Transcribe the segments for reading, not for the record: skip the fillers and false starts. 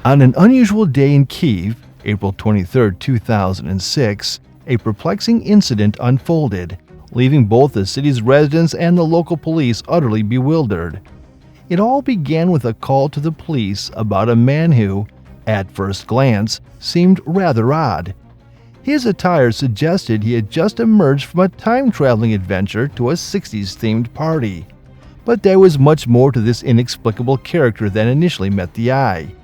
On an unusual day in Kyiv, April 23, 2006, a perplexing incident unfolded, leaving both the city's residents and the local police utterly bewildered. It all began with a call to the police about a man who, at first glance, seemed rather odd. His attire suggested he had just emerged from a time-traveling adventure to a 60s-themed party. But there was much more to this inexplicable character than initially met the eye.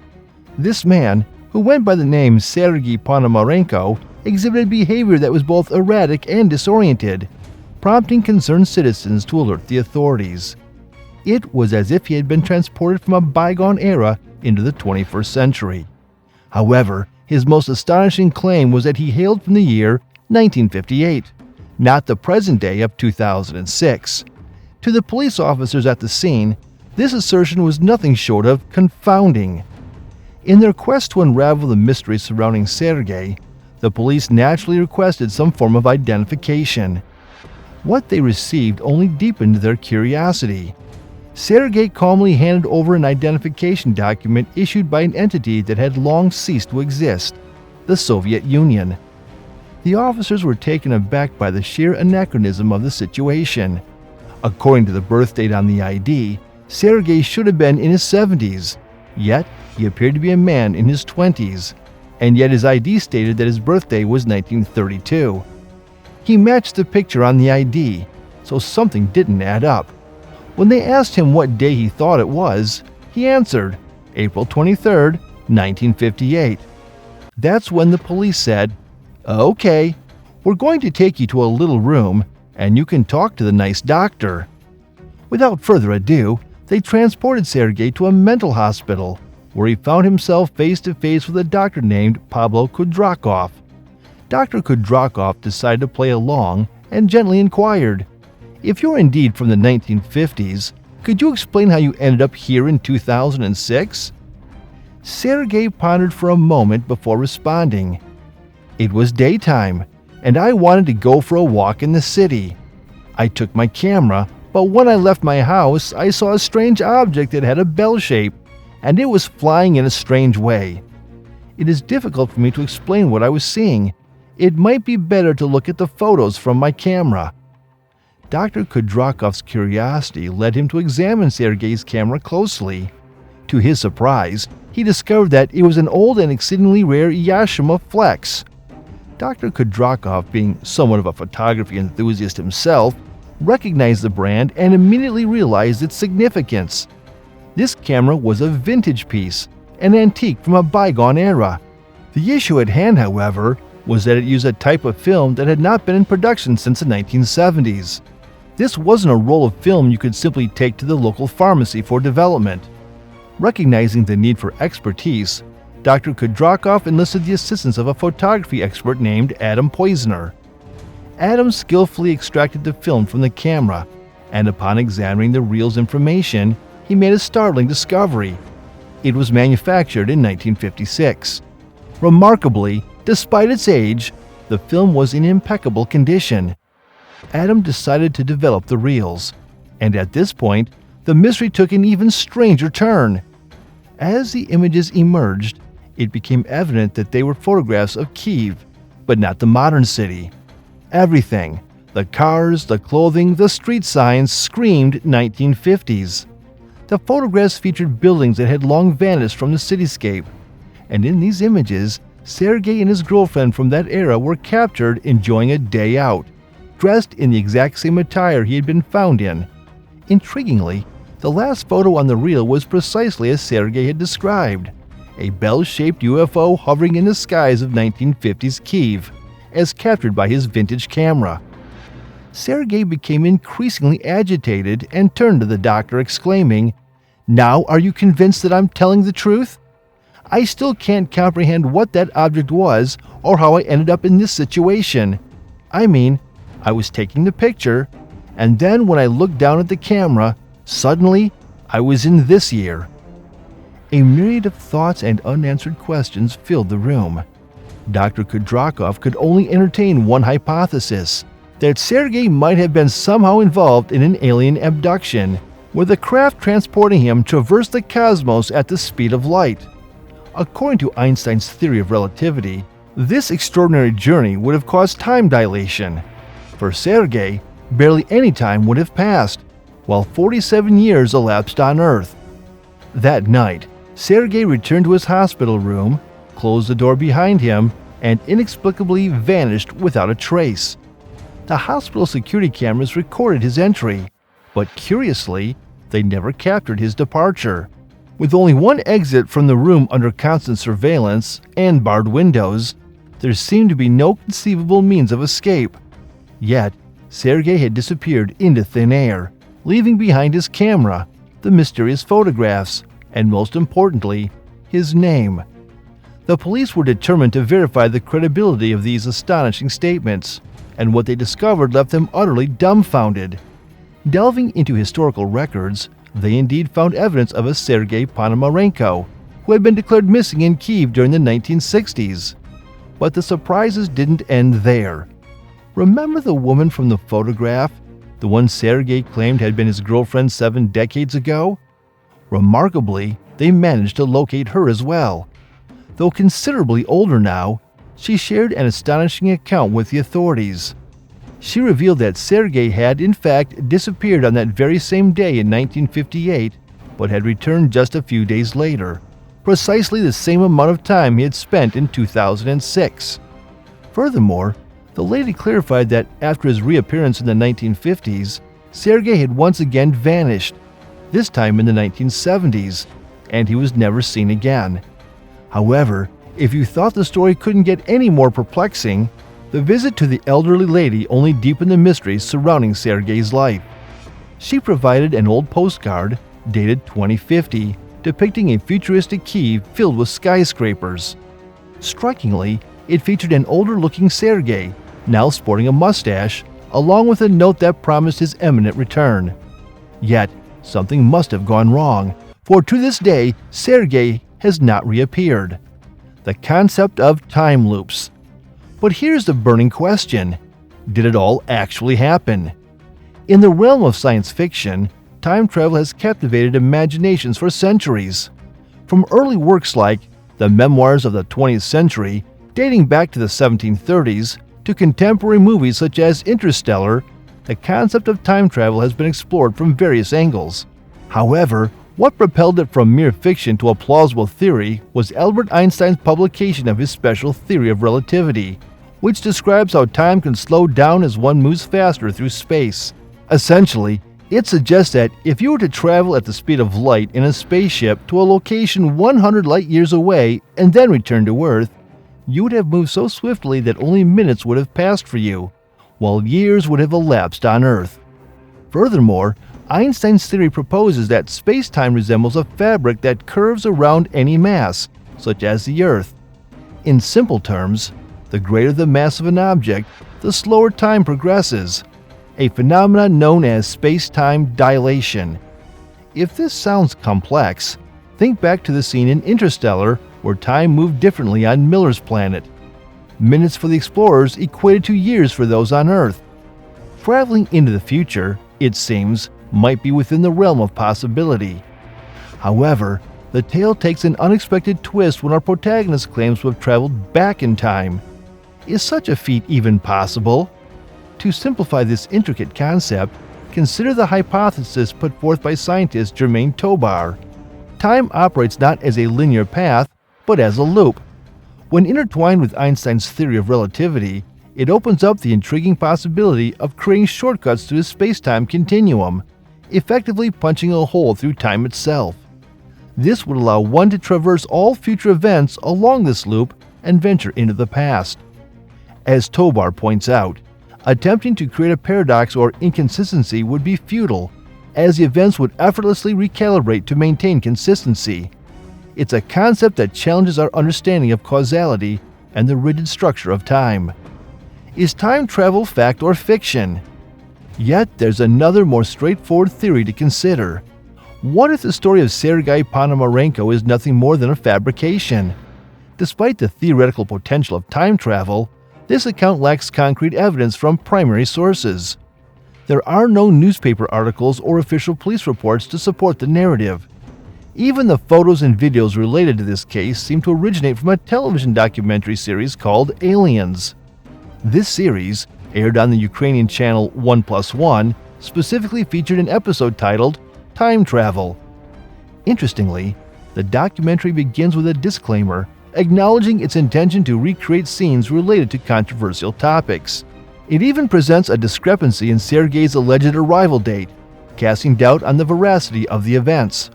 This man, who went by the name Sergei Ponomarenko, exhibited behavior that was both erratic and disoriented, prompting concerned citizens to alert the authorities. It was as if he had been transported from a bygone era into the 21st century. However, his most astonishing claim was that he hailed from the year 1958, not the present day of 2006. To the police officers at the scene, this assertion was nothing short of confounding. In their quest to unravel the mystery surrounding Sergei, the police naturally requested some form of identification. What they received only deepened their curiosity. Sergei calmly handed over an identification document issued by an entity that had long ceased to exist, the Soviet Union. The officers were taken aback by the sheer anachronism of the situation. According to the birth date on the ID, Sergei should have been in his 70s, yet he appeared to be a man in his 20s, and yet his ID stated that his birthday was 1932. He matched the picture on the ID, so something didn't add up. When they asked him what day he thought it was, he answered, April 23, 1958. That's when the police said, "Okay, we're going to take you to a little room, and you can talk to the nice doctor." Without further ado, they transported Sergei to a mental hospital, where he found himself face-to-face with a doctor named Pablo Kudrakov. Dr. Kudrakov decided to play along and gently inquired, "If you're indeed from the 1950s, could you explain how you ended up here in 2006? Sergei pondered for a moment before responding. "It was daytime, and I wanted to go for a walk in the city. I took my camera, but when I left my house, I saw a strange object that had a bell shape, and it was flying in a strange way. It is difficult for me to explain what I was seeing. It might be better to look at the photos from my camera." Dr. Kudrakov's curiosity led him to examine Sergei's camera closely. To his surprise, he discovered that it was an old and exceedingly rare Yashima Flex. Dr. Kudrakov, being somewhat of a photography enthusiast himself, recognized the brand and immediately realized its significance. This camera was a vintage piece, an antique from a bygone era. The issue at hand, however, was that it used a type of film that had not been in production since the 1970s. This wasn't a roll of film you could simply take to the local pharmacy for development. Recognizing the need for expertise, Dr. Kudrakov enlisted the assistance of a photography expert named Adam Poisoner. Adam skillfully extracted the film from the camera, and upon examining the reel's information, he made a startling discovery. It was manufactured in 1956. Remarkably, despite its age, the film was in impeccable condition. Adam decided to develop the reels, and at this point, the mystery took an even stranger turn. As the images emerged, it became evident that they were photographs of Kyiv, but not the modern city. Everything, the cars, the clothing, the street signs, screamed 1950s. The photographs featured buildings that had long vanished from the cityscape, and in these images, Sergei and his girlfriend from that era were captured enjoying a day out, dressed in the exact same attire he had been found in. Intriguingly, the last photo on the reel was precisely as Sergei had described, a bell-shaped UFO hovering in the skies of 1950s Kyiv, as captured by his vintage camera. Sergei became increasingly agitated and turned to the doctor, exclaiming, "Now are you convinced that I'm telling the truth? I still can't comprehend what that object was or how I ended up in this situation. I mean, I was taking the picture, and then when I looked down at the camera, suddenly I was in this year." A myriad of thoughts and unanswered questions filled the room. Dr. Kudrakov could only entertain one hypothesis, that Sergei might have been somehow involved in an alien abduction, where the craft transporting him traversed the cosmos at the speed of light. According to Einstein's theory of relativity, this extraordinary journey would have caused time dilation. For Sergei, barely any time would have passed, while 47 years elapsed on Earth. That night, Sergei returned to his hospital room, closed the door behind him, and inexplicably vanished without a trace. The hospital security cameras recorded his entry, but curiously, they never captured his departure. With only one exit from the room under constant surveillance and barred windows, there seemed to be no conceivable means of escape. Yet, Sergei had disappeared into thin air, leaving behind his camera, the mysterious photographs, and most importantly, his name. The police were determined to verify the credibility of these astonishing statements, and what they discovered left them utterly dumbfounded. Delving into historical records, they indeed found evidence of a Sergei Ponomarenko, who had been declared missing in Kyiv during the 1960s. But the surprises didn't end there. Remember the woman from the photograph? The one Sergei claimed had been his girlfriend 7 decades ago? Remarkably, they managed to locate her as well. Though considerably older now, she shared an astonishing account with the authorities. She revealed that Sergei had, in fact, disappeared on that very same day in 1958, but had returned just a few days later, precisely the same amount of time he had spent in 2006. Furthermore, the lady clarified that after his reappearance in the 1950s, Sergei had once again vanished, this time in the 1970s, and he was never seen again. However, if you thought the story couldn't get any more perplexing, the visit to the elderly lady only deepened the mysteries surrounding Sergei's life. She provided an old postcard, dated 2050, depicting a futuristic Kyiv filled with skyscrapers. Strikingly, it featured an older-looking Sergei, now sporting a mustache, along with a note that promised his imminent return. Yet, something must have gone wrong, for to this day, Sergei has not reappeared. The concept of time loops. But here's the burning question: did it all actually happen? In the realm of science fiction, time travel has captivated imaginations for centuries. From early works like the Memoirs of the 20th Century, dating back to the 1730s, to contemporary movies such as Interstellar, the concept of time travel has been explored from various angles. However, what propelled it from mere fiction to a plausible theory was Albert Einstein's publication of his special theory of relativity, which describes how time can slow down as one moves faster through space. Essentially, it suggests that if you were to travel at the speed of light in a spaceship to a location 100 light-years away and then return to Earth, you would have moved so swiftly that only minutes would have passed for you, while years would have elapsed on Earth. Furthermore, Einstein's theory proposes that space-time resembles a fabric that curves around any mass, such as the Earth. In simple terms, the greater the mass of an object, the slower time progresses, a phenomenon known as space-time dilation. If this sounds complex, think back to the scene in Interstellar where time moved differently on Miller's planet. Minutes for the explorers equated to years for those on Earth. Traveling into the future, it seems, might be within the realm of possibility. However, the tale takes an unexpected twist when our protagonist claims to have traveled back in time. Is such a feat even possible? To simplify this intricate concept, consider the hypothesis put forth by scientist Germain Tobar. Time operates not as a linear path, but as a loop. When intertwined with Einstein's theory of relativity, it opens up the intriguing possibility of creating shortcuts to the space-time continuum, effectively punching a hole through time itself. This would allow one to traverse all future events along this loop and venture into the past. As Tobar points out, attempting to create a paradox or inconsistency would be futile, as the events would effortlessly recalibrate to maintain consistency. It's a concept that challenges our understanding of causality and the rigid structure of time. Is time travel fact or fiction? Yet there's another more straightforward theory to consider. What if the story of Sergei Ponomarenko is nothing more than a fabrication? Despite the theoretical potential of time travel, this account lacks concrete evidence from primary sources. There are no newspaper articles or official police reports to support the narrative. Even the photos and videos related to this case seem to originate from a television documentary series called Aliens. This series, aired on the Ukrainian channel 1+1, specifically featured an episode titled Time Travel. Interestingly, the documentary begins with a disclaimer acknowledging its intention to recreate scenes related to controversial topics. It even presents a discrepancy in Sergei's alleged arrival date, casting doubt on the veracity of the events.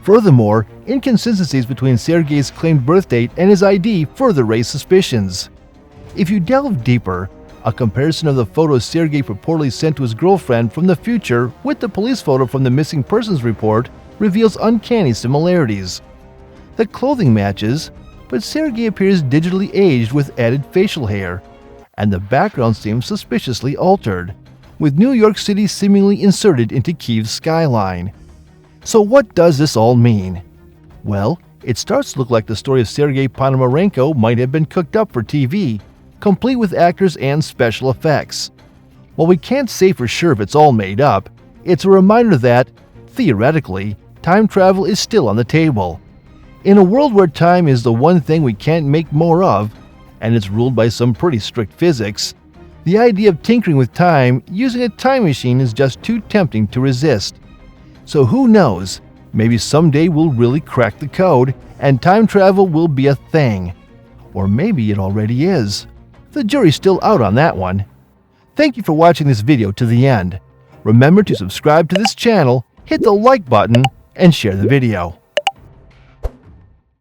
Furthermore, inconsistencies between Sergei's claimed birth date and his ID further raise suspicions. If you delve deeper, a comparison of the photos Sergei purportedly sent to his girlfriend from the future with the police photo from the missing persons report reveals uncanny similarities. The clothing matches, but Sergei appears digitally aged with added facial hair, and the background seems suspiciously altered, with New York City seemingly inserted into Kyiv's skyline. So what does this all mean? Well, it starts to look like the story of Sergei Ponomarenko might have been cooked up for TV, complete with actors and special effects. While we can't say for sure if it's all made up, it's a reminder that, theoretically, time travel is still on the table. In a world where time is the one thing we can't make more of, and it's ruled by some pretty strict physics, the idea of tinkering with time using a time machine is just too tempting to resist. So who knows, maybe someday we'll really crack the code and time travel will be a thing. Or maybe it already is. The jury's still out on that one. Thank you for watching this video to the end. Remember to subscribe to this channel, hit the like button, and share the video.